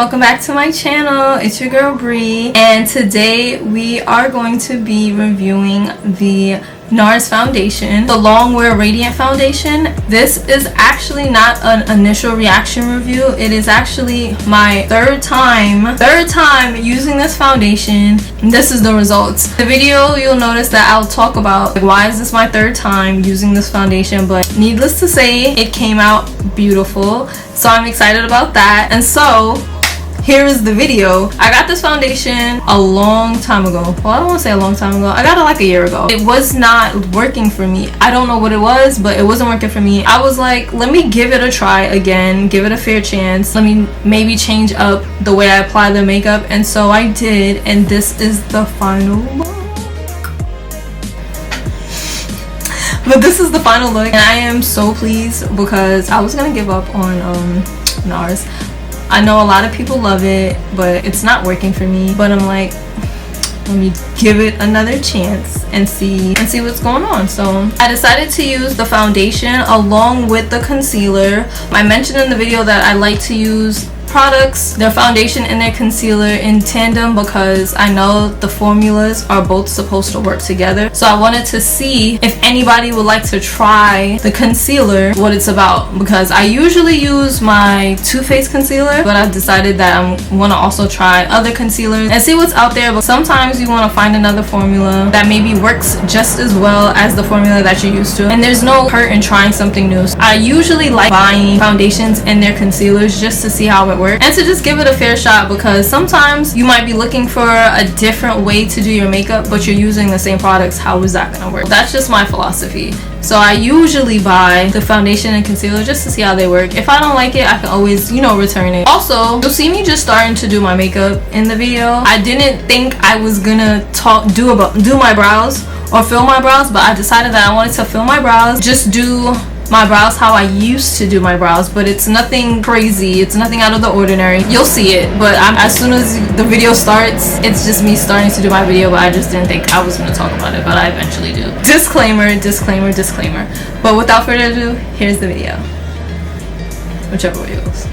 welcome back to my channel. It's your girl Bree, and today we are going to be reviewing the Nars foundation, the Longwear Radiant Foundation. This is actually not an initial reaction review. It is actually my third time using this foundation. This is the results. The video, you'll notice that I'll talk about like, why is this my third time using this foundation, but needless to say, it came out beautiful. So I'm excited about that. And so here is the video. I got this foundation a long time ago. Well, I don't want to say a long time ago. I got it like a year ago. It was not working for me. I don't know what it was, but it wasn't working for me. I was like, let me give it a try again, give it a fair chance. Let me maybe change up the way I apply the makeup. And so I did, and this is the final look. But this is the final look, and I am so pleased because I was gonna give up on Nars. I know a lot of people love it, but it's not working for me. But I'm like, let me give it another chance and see what's going on. So I decided to use the foundation along with the concealer. I mentioned in the video that I like to use products, their foundation and their concealer in tandem, because I know the formulas are both supposed to work together. So I wanted to see if anybody would like to try the concealer, what it's about, because I usually use my Too Faced concealer, but I've decided that I want to also try other concealers and see what's out there. But sometimes you want to find another formula that maybe works just as well as the formula that you're used to, and there's no hurt in trying something new. So I usually like buying foundations and their concealers just to see how it works and to just give it a fair shot, because sometimes you might be looking for a different way to do your makeup, but you're using the same products. How is that gonna work? That's just my philosophy. So I usually buy the foundation and concealer just to see how they work. If I don't like it, I can always, return it. Also, you'll see me just starting to do my makeup in the video. I didn't think I was gonna do my brows or fill my brows, but I decided that I wanted to fill my brows, just do my brows how I used to do my brows, but it's nothing crazy, it's nothing out of the ordinary. You'll see it, but as soon as the video starts, it's just me starting to do my video, but I just didn't think I was going to talk about it, but I eventually do. Disclaimer, disclaimer, disclaimer. But without further ado, here's the video. Whichever way it goes.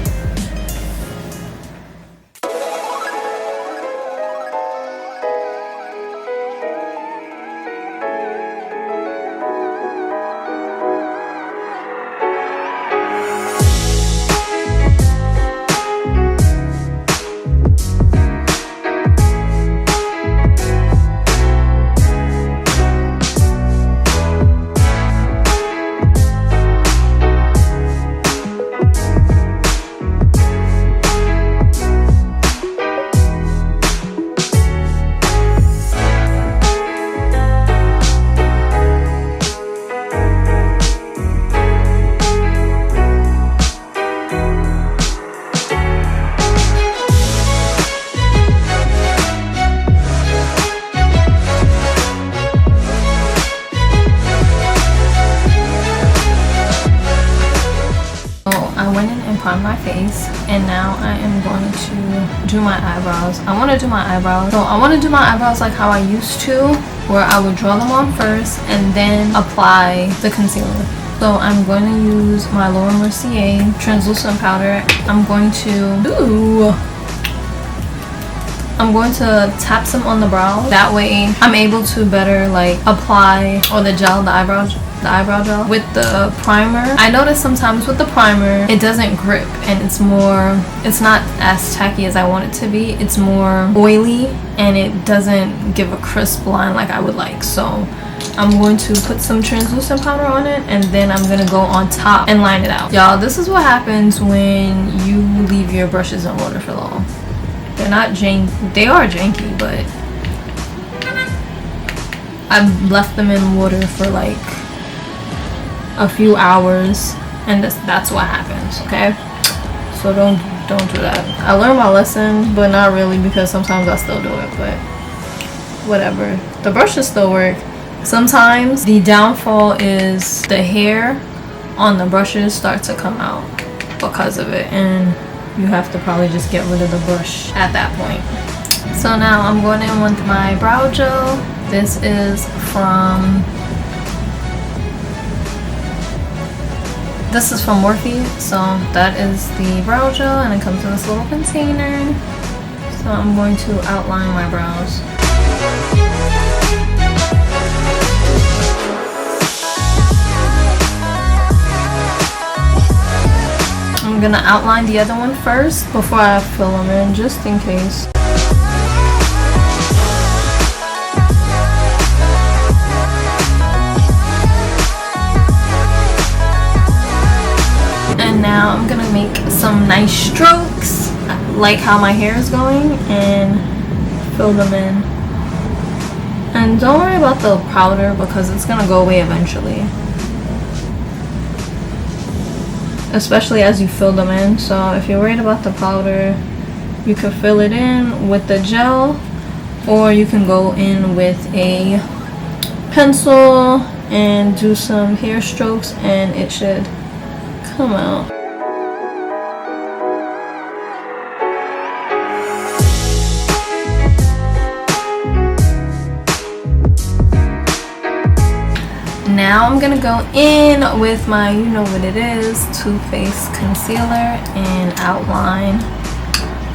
My face, and now I am going to do my eyebrows. I want to do my eyebrows. So I want to do my eyebrows like how I used to, where I would draw them on first and then apply the concealer. So I'm going to use my Lower Mercier translucent powder. I'm going to tap some on the brow. That way I'm able to better like apply, or the gel, the eyebrow gel with the primer. I notice sometimes with the primer it doesn't grip, and it's not as tacky as I want it to be. It's more oily and it doesn't give a crisp line like I would like. So I'm going to put some translucent powder on it, and then I'm gonna go on top and line it out. Y'all, this is what happens when you leave your brushes in water for long. They're not janky. They are janky, but I've left them in water for like a few hours, and that's what happens. Okay, so don't do that. I learned my lesson, but not really, because sometimes I still do it, but whatever. The brushes still work. Sometimes the downfall is the hair on the brushes start to come out because of it, and you have to probably just get rid of the brush at that point. So now I'm going in with my brow gel. This is from This is from Morphe, so that is the brow gel, and it comes in this little container. So I'm going to outline my brows. I'm gonna outline the other one first before I fill them in, just in case. And now I'm gonna make some nice strokes, like how my hair is going, and fill them in. And don't worry about the powder because it's gonna go away eventually, especially as you fill them in. So if you're worried about the powder, you can fill it in with the gel, or you can go in with a pencil and do some hair strokes, and it should come out. Now I'm gonna go in with my, you know what it is, Too Faced concealer and outline.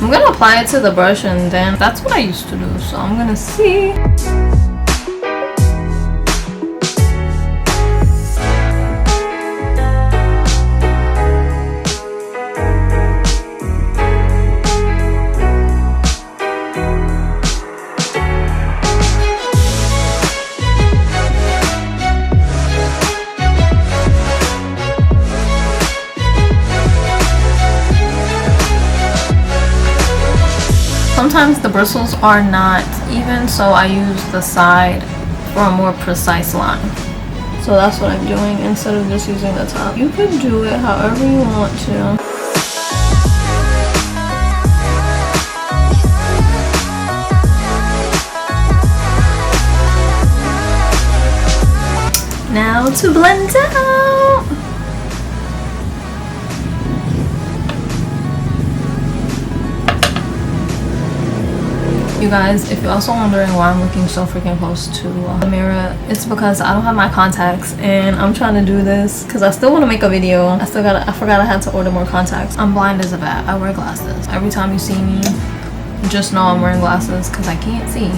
I'm gonna apply it to the brush, and then that's what I used to do, so I'm gonna see. Sometimes the bristles are not even, so I use the side for a more precise line. So that's what I'm doing instead of just using the top. You can do it however you want to. Now to blend out. You guys, if you're also wondering why I'm looking so freaking close to the mirror, it's because I don't have my contacts, and I'm trying to do this because I still want to make a video. I forgot I had to order more contacts. I'm blind as a bat. I wear glasses. Every time you see me, just know I'm wearing glasses because I can't see.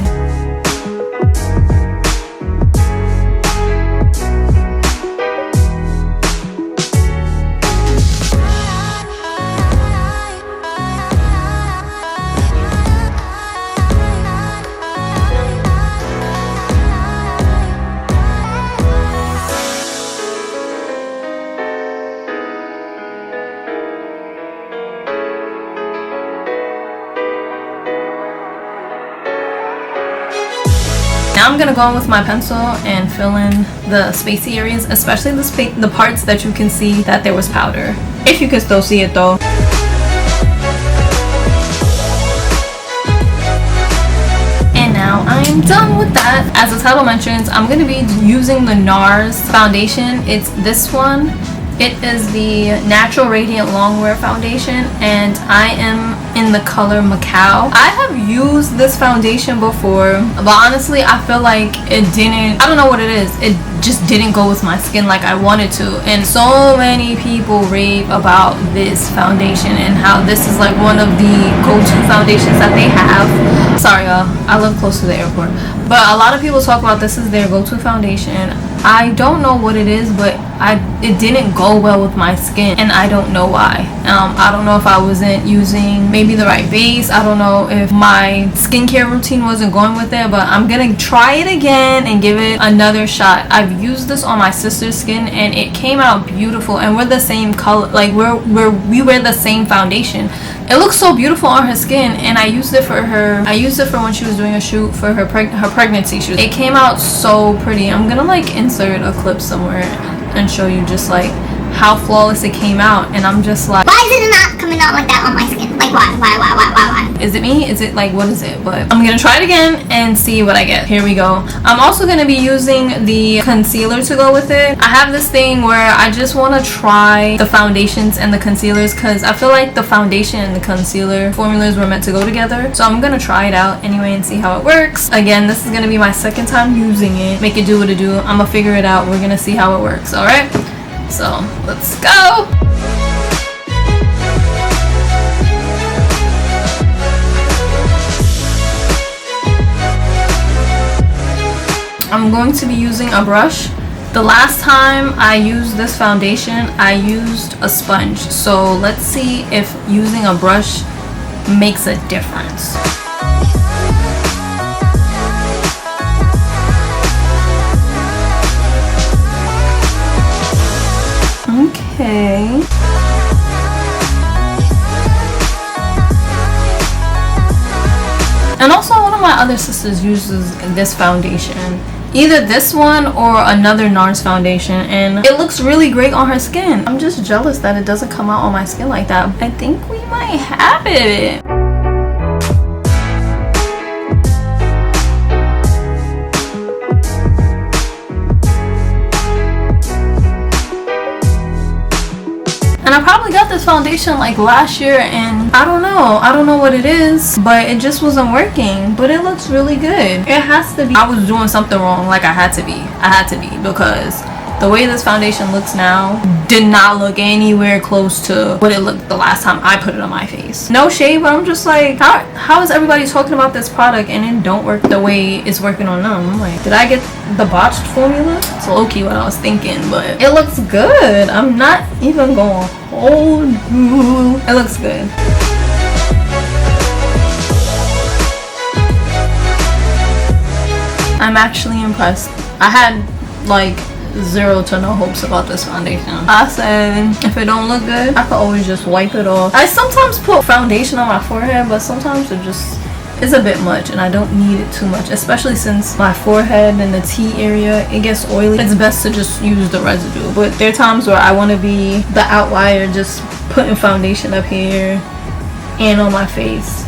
Now I'm gonna go in with my pencil and fill in the spacey areas, especially the parts that you can see that there was powder. If you can still see it though. And now I'm done with that. As the title mentions, I'm gonna be using the Nars foundation. It's this one. It is the Natural Radiant Longwear foundation, and I am in the color Macao. I have used this foundation before, but honestly I feel like it didn't, I don't know what it is, it just didn't go with my skin like I wanted to. And so many people rave about this foundation and how this is like one of the go-to foundations that they have. Sorry y'all, I live close to the airport, but a lot of people talk about this is their go-to foundation. I don't know what it is, but it didn't go well with my skin, and I don't know why. I don't know if I wasn't using maybe the right base. I don't know if my skincare routine wasn't going with it, but I'm gonna try it again and give it another shot. I've used this on my sister's skin and it came out beautiful, and we're the same color, like we wear the same foundation. It looks so beautiful on her skin, and I used it for her. I used it for when she was doing a shoot for her pregnancy shoot. It came out so pretty. I'm gonna like insert a clip somewhere and show you just like how flawless it came out, and I'm just like, why is it not coming out like that on my skin? Like why? Is it me? Is it like, what is it? But I'm gonna try it again and see what I get. Here we go. I'm also gonna be using the concealer to go with it. I have this thing where I just want to try the foundations and the concealers because I feel like the foundation and the concealer formulas were meant to go together. So I'm gonna try it out anyway and see how it works. Again, this is gonna be my second time using it. Make it do what it do. I'm gonna figure it out. We're gonna see how it works. All right. So let's go. I'm going to be using a brush. The last time I used this foundation, I used a sponge. So let's see if using a brush makes a difference. Okay. And also one of my other sisters uses this foundation. Either this one or another Nars foundation, and it looks really great on her skin. I'm just jealous that it doesn't come out on my skin like that. I think we might have it. And I probably got this foundation like last year, and I don't know what it is, but it just wasn't working. But it looks really good. It has to be. I was doing something wrong, like I had to be, because the way this foundation looks now did not look anywhere close to what it looked the last time I put it on my face. No shade, but I'm just like, how is everybody talking about this product and it don't work the way it's working on them? I'm like, did I get the botched formula? It's low-key what I was thinking, but it looks good. I'm not even gonna hold you. It looks good. I'm actually impressed. I had like 0 to no hopes about this foundation. I said if it don't look good, I could always just wipe it off. I sometimes put foundation on my forehead, but sometimes it just is a bit much and I don't need it too much, especially since my forehead and the T area, it gets oily. It's best to just use the residue. But there are times where I want to be the outlier, just putting foundation up here and on my face.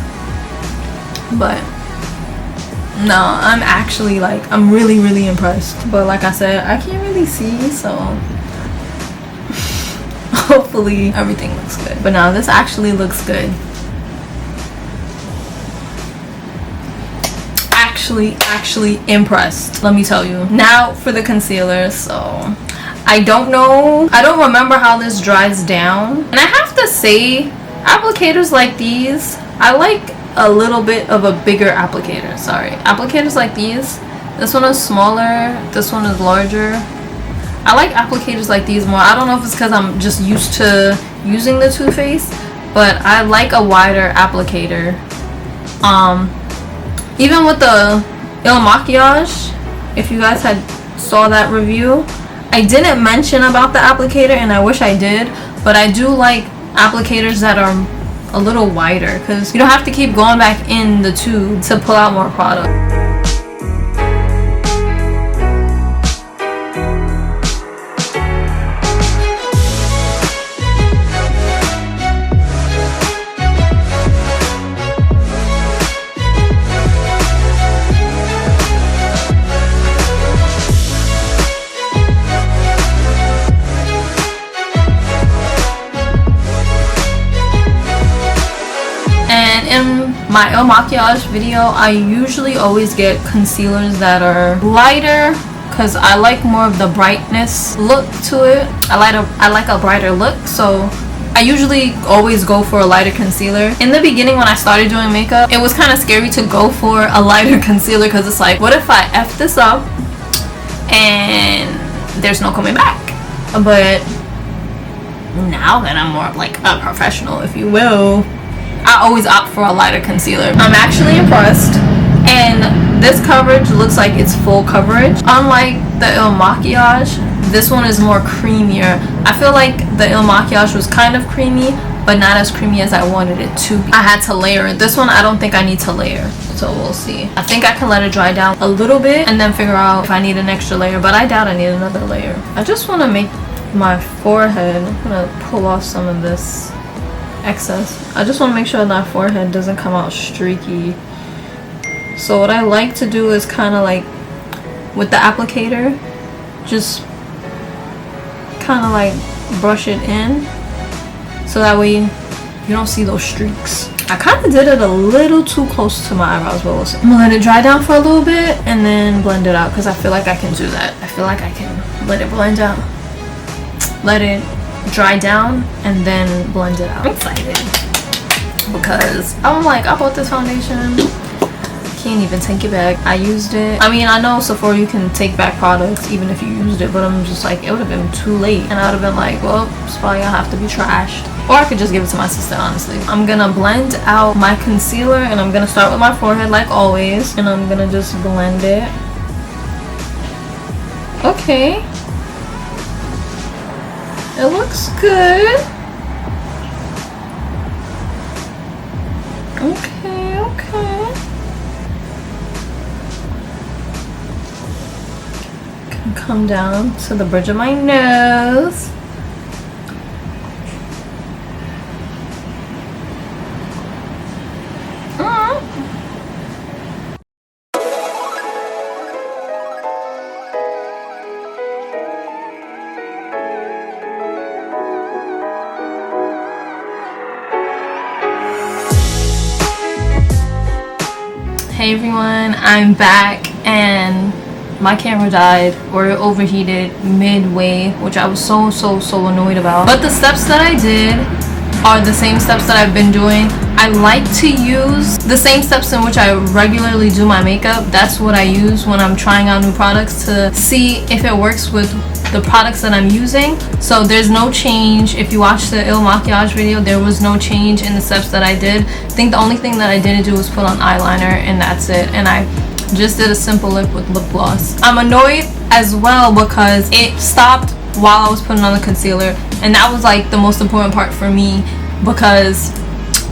But no, I'm actually like, I'm really impressed. But like I said, I can't really see, so hopefully everything looks good. But no, this actually looks good. Actually impressed, let me tell you. Now for the concealer. So I don't remember how this dries down, and I have to say, applicators like these, I like a little bit of a bigger applicator. Sorry, applicators like these, this one is smaller, this one is larger. I like applicators like these more. I don't know if it's because I'm just used to using the Too Faced, but I like a wider applicator. Even with the Il Makiage, if you guys had saw that review, I didn't mention about the applicator, and I wish I did, but I do like applicators that are a little wider, because you don't have to keep going back in the tube to pull out more product. In my Il Makiage video, I usually always get concealers that are lighter because I like more of the brightness look to it. I like a brighter look, so I usually always go for a lighter concealer. In the beginning, when I started doing makeup, it was kind of scary to go for a lighter concealer because it's like, what if I F this up and there's no coming back? But now that I'm more like a professional, if you will, I always opt for a lighter concealer. I'm actually impressed, and this coverage looks like it's full coverage. Unlike the Il Makiage, this one is more creamier. I feel like the Il Makiage was kind of creamy, but not as creamy as I wanted it to be. I had to layer it. This one, I don't think I need to layer, so we'll see. I think I can let it dry down a little bit and then figure out if I need an extra layer, but I doubt I need another layer. I just want to make my forehead, I'm gonna pull off some of this excess. I just want to make sure that forehead doesn't come out streaky. So what I like to do is kind of like with the applicator, just kind of like brush it in so that way you don't see those streaks. I kind of did it a little too close to my eyebrows, but we'll see. I'm gonna let it dry down for a little bit and then blend it out because I feel like I can do that. I feel like I can let it blend out. let it dry down, and then blend it out. I'm excited because I'm like, I bought this foundation, can't even take it back. I used it. I mean, I know Sephora you can take back products even if you used it, but I'm just like, it would have been too late, and I would have been like, well, it's probably gonna have to be trashed. Or I could just give it to my sister, honestly. I'm gonna blend out my concealer, and I'm gonna start with my forehead like always, and I'm gonna just blend it. Okay, it looks good. Okay, okay. Can come down to the bridge of my nose. Hey everyone, I'm back, and my camera died or it overheated midway, which I was so annoyed about. But the steps that I did are the same steps that I've been doing. I like to use the same steps in which I regularly do my makeup. That's what I use when I'm trying out new products to see if it works with the products that I'm using. So there's no change. If you watch the Il Maquillage video, there was no change in the steps that I did. I think the only thing that I didn't do was put on eyeliner, and that's it. And I just did a simple lip with lip gloss. I'm annoyed as well because it stopped while I was putting on the concealer, and that was like the most important part for me, because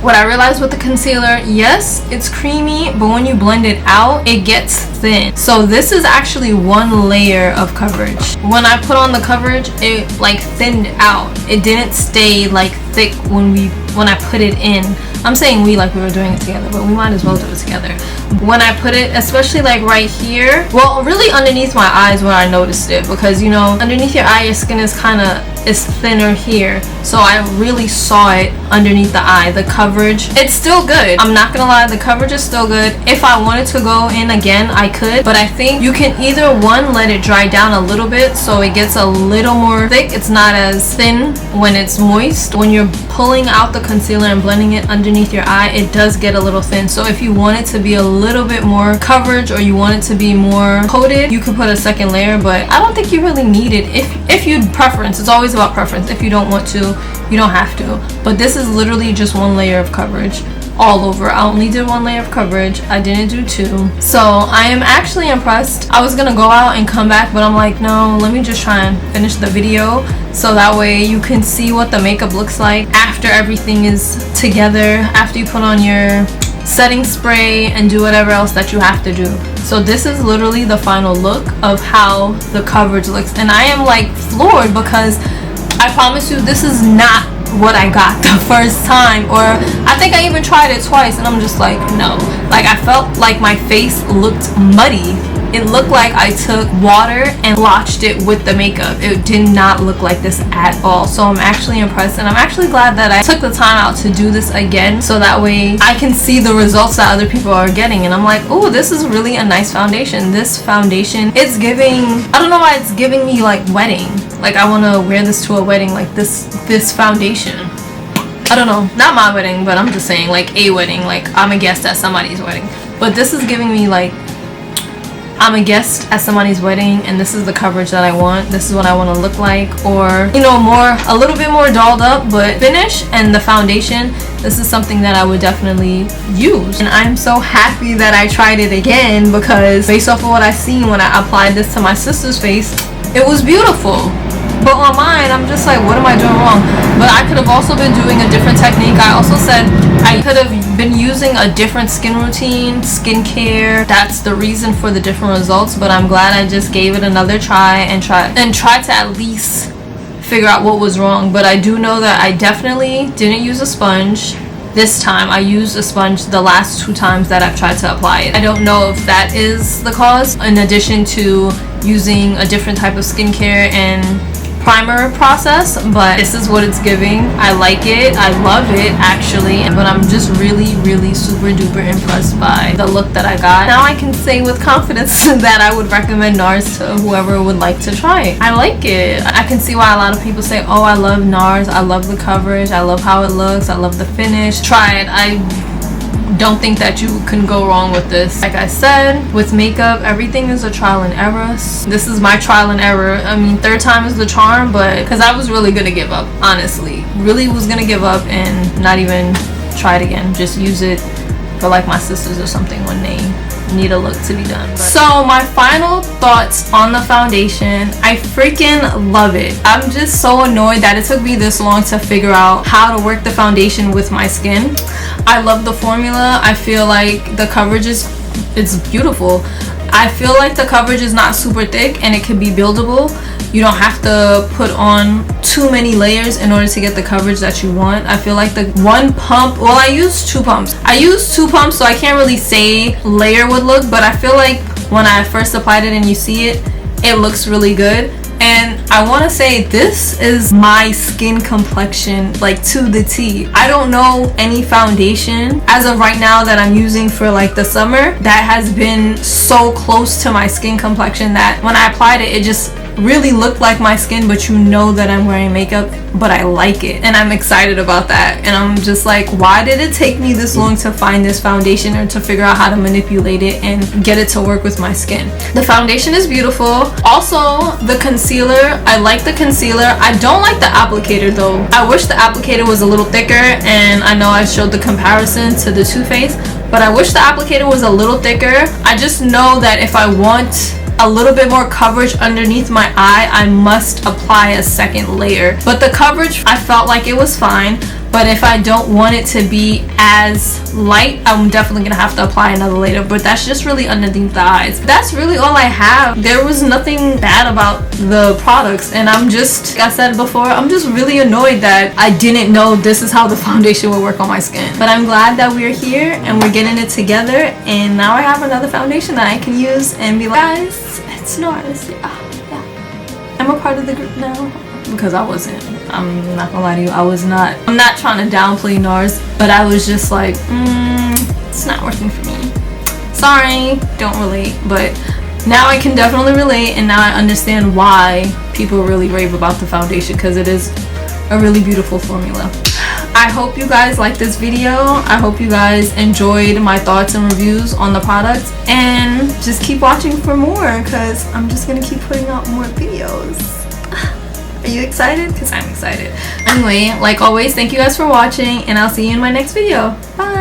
what I realized with the concealer, yes, it's creamy, but when you blend it out, it gets thin. So this is actually one layer of coverage. When I put on the coverage, it like thinned out. It didn't stay like thick when I put it in. I'm saying we like we were doing it together, but we might as well do it together. When I put it, especially like right here, well, really underneath my eyes where I noticed it, because you know, underneath your eye, your skin is thinner here, so I really saw it underneath the eye. The coverage, it's still good. I'm not gonna lie, the coverage is still good. If I wanted to go in again, I could, but I think you can either one, let it dry down a little bit so it gets a little more thick. It's not as thin when it's moist. When you're pulling out the concealer and blending it underneath your eye, it does get a little thin. So if you want it to be a little bit more coverage, or you want it to be more coated, you could put a second layer, but I don't think you really need it. If you'd preference, it's always about preference. If you don't want to, you don't have to. But this is literally just one layer of coverage all over. I only did one layer of coverage. I didn't do two. So I am actually impressed. I was gonna go out and come back, but I'm like, no, let me just try and finish the video so that way you can see what the makeup looks like after everything is together, after you put on your setting spray and do whatever else that you have to do. So this is literally the final look of how the coverage looks, and I am like floored, because I promise you this is not what I got the first time, or I think I even tried it twice, and I'm just like, no. Like, I felt like my face looked muddy. It looked like I took water and blotched it with the makeup. It did not look like this at all. So I'm actually impressed, and I'm actually glad that I took the time out to do this again, so that way I can see the results that other people are getting. And I'm like, oh, this is really a nice foundation. This foundation, it's giving, I don't know why it's giving me like wedding. Like, I want to wear this to a wedding, like this foundation. I don't know, not my wedding, but I'm just saying like a wedding, like I'm a guest at somebody's wedding. But this is giving me like I'm a guest at somebody's wedding, and this is the coverage that I want. This is what I want to look like, or you know, a little bit more dolled up, but finish. And the foundation, this is something that I would definitely use. And I'm so happy that I tried it again, because based off of what I seen when I applied this to my sister's face, it was beautiful. But on mine, I'm just like, what am I doing wrong? But I could have also been doing a different technique. I also said I could have been using a different skin routine, skincare. That's the reason for the different results. But I'm glad I just gave it another try and tried to at least figure out what was wrong. But I do know that I definitely didn't use a sponge this time. I used a sponge the last 2 times that I've tried to apply it. I don't know if that is the cause, in addition to using a different type of skincare and primer process, but this is what it's giving. I like it. I love it actually, but I'm just really super duper impressed by the look that I got. Now I can say with confidence that I would recommend Nars to whoever would like to try it. I like it. I can see why a lot of people say, oh, I love Nars, I love the coverage, I love how it looks, I love the finish. Try it. I don't think that you can go wrong with this. Like I said, with makeup, everything is a trial and error. This is my trial and error. I mean, third time is the charm, but because I was really gonna give up, honestly. Really was gonna give up and not even try it again. Just use it for like my sisters or something when they need a look to be done. So my final thoughts on the foundation, I freaking love it. I'm just so annoyed that it took me this long to figure out how to work the foundation with my skin. I love the formula. I feel like the coverage is, it's beautiful. I feel like the coverage is not super thick and it can be buildable. You don't have to put on too many layers in order to get the coverage that you want. I feel like the one pump, well, I use two pumps. So I can't really say layer would look, but I feel like when I first applied it and you see it, it looks really good. And I want to say this is my skin complexion, like to the T. I don't know any foundation as of right now that I'm using for like the summer that has been so close to my skin complexion that when I applied it, it just really looked like my skin, but you know that I'm wearing makeup, but I like it and I'm excited about that. And I'm just like, why did it take me this long to find this foundation or to figure out how to manipulate it and get it to work with my skin? The foundation is beautiful. Also, the concealer, I like the concealer. I don't like the applicator though. I wish the applicator was a little thicker, and I know I showed the comparison to the Too Faced, but I wish the applicator was a little thicker. I just know that if I want a little bit more coverage underneath my eye, I must apply a second layer. But the coverage, I felt like it was fine. But if I don't want it to be as light, I'm definitely gonna have to apply another layer. But that's just really underneath the eyes. That's really all I have. There was nothing bad about the products, and I'm just, like I said before, I'm just really annoyed that I didn't know this is how the foundation would work on my skin. But I'm glad that we're here and we're getting it together, and now I have another foundation that I can use and be like, guys, it's Nars. Yeah. I'm a part of the group now. Because I wasn't. I'm not gonna lie to you, I'm not trying to downplay Nars, but I was just like, it's not working for me. Sorry, don't relate. But now I can definitely relate, and now I understand why people really rave about the foundation, because it is a really beautiful formula. I hope you guys liked this video. I hope you guys enjoyed my thoughts and reviews on the products, and just keep watching for more, because I'm just gonna keep putting out more videos. Are you excited? Because I'm excited. Anyway, like always, thank you guys for watching, and I'll see you in my next video. Bye!